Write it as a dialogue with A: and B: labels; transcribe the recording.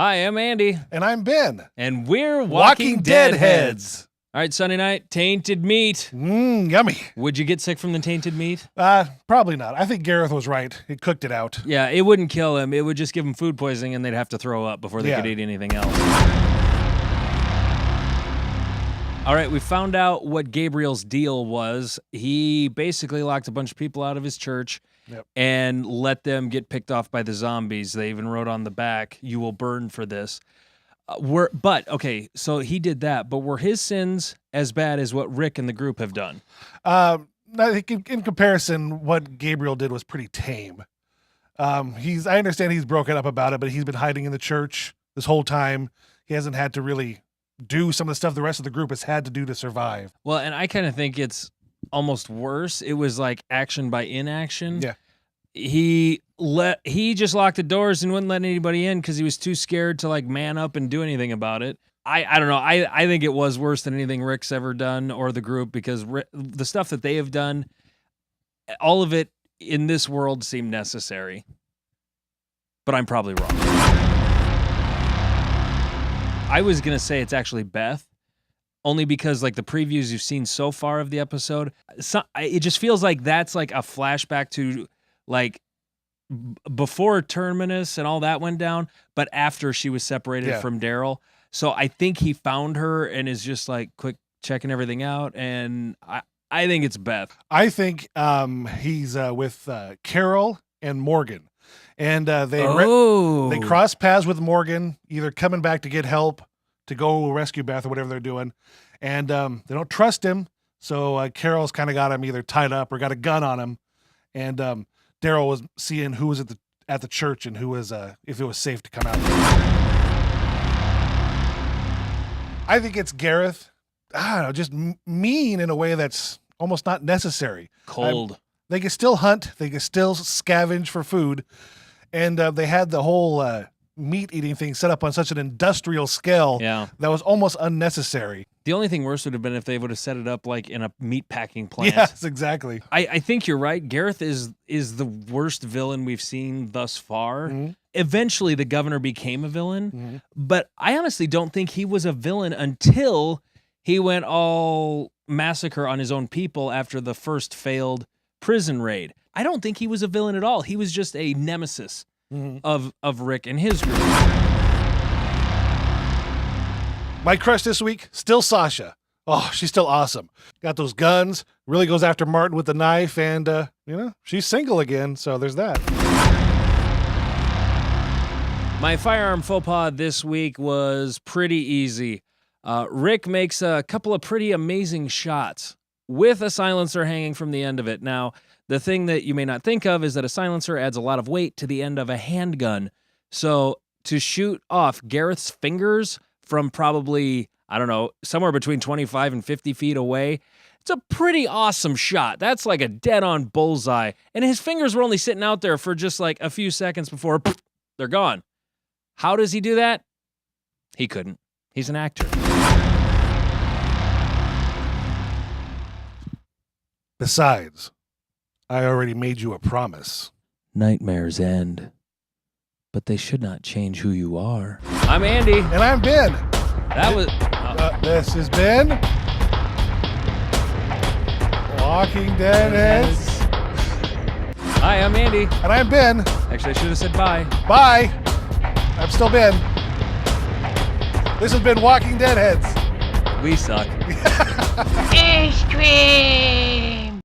A: Hi, I'm Andy.
B: And I'm Ben.
A: And we're Walking
B: Deadheads.
A: All right, Sunday night, tainted meat.
B: Yummy.
A: Would you get sick from the tainted meat?
B: Probably not. I think Gareth was right. He cooked it out.
A: Yeah, it wouldn't kill him. It would just give him food poisoning and they'd have to throw up before they could eat anything else. All right, we found out what Gabriel's deal was. He basically locked a bunch of people out of his church and let them get picked off by the zombies. They even wrote on the back, "You will burn for this." So he did that, but were his sins as bad as what Rick and the group have done?
B: I think in comparison, what Gabriel did was pretty tame. I understand he's broken up about it, but he's been hiding in the church this whole time. He hasn't had to really do some of the stuff the rest of the group has had to do to survive.
A: Well, and I kind of think it's almost worse. It was like action by inaction.
B: Yeah.
A: He just locked the doors and wouldn't let anybody in because he was too scared to like man up and do anything about it. I don't know. I think it was worse than anything Rick's ever done or the group, because the stuff that they have done, all of it in this world seemed necessary. But I'm probably wrong. I was going to say it's actually Beth, only because like the previews you've seen so far of the episode, it just feels like that's like a flashback to like before Terminus and all that went down, but after she was separated from Daryl. So I think he found her and is just like quick checking everything out. And I think it's Beth.
B: I think he's with Carol and Morgan. And they cross paths with Morgan, either coming back to get help, to go rescue Beth or whatever they're doing. And they don't trust him. So Carol's kind of got him either tied up or got a gun on him. And Daryl was seeing who was at the church and who was if it was safe to come out. I think it's Gareth. I don't know, just mean in a way that's almost not necessary.
A: Cold.
B: They can still hunt. They can still scavenge for food. And they had the whole meat eating thing set up on such an industrial scale that was almost unnecessary.
A: The only thing worse would have been if they would have set it up like in a meat packing plant.
B: Yes, exactly.
A: I think you're right. Gareth is the worst villain we've seen thus far. Mm-hmm. Eventually, the governor became a villain, but I honestly don't think he was a villain until he went all massacre on his own people after the first failed prison raid. I don't think he was a villain at all. He was just a nemesis of Rick and his group.
B: My crush this week, still Sasha. Oh, she's still awesome. Got those guns, really goes after Martin with the knife, and, she's single again, so there's that.
A: My firearm faux pas this week was pretty easy. Rick makes a couple of pretty amazing shots with a silencer hanging from the end of it. Now, the thing that you may not think of is that a silencer adds a lot of weight to the end of a handgun. So to shoot off Gareth's fingers from probably, somewhere between 25 and 50 feet away, it's a pretty awesome shot. That's like a dead-on bullseye. And his fingers were only sitting out there for just like a few seconds before they're gone. How does he do that? He couldn't. He's an actor.
B: Besides, I already made you a promise.
A: Nightmares end, but they should not change who you are. I'm Andy.
B: And I'm Ben.
A: This
B: has been Walking Deadheads.
A: Hi, I'm Andy.
B: And I'm Ben.
A: Actually, I should have said bye.
B: Bye. I'm still Ben. This has been Walking Deadheads.
A: We suck.
C: Ice cream!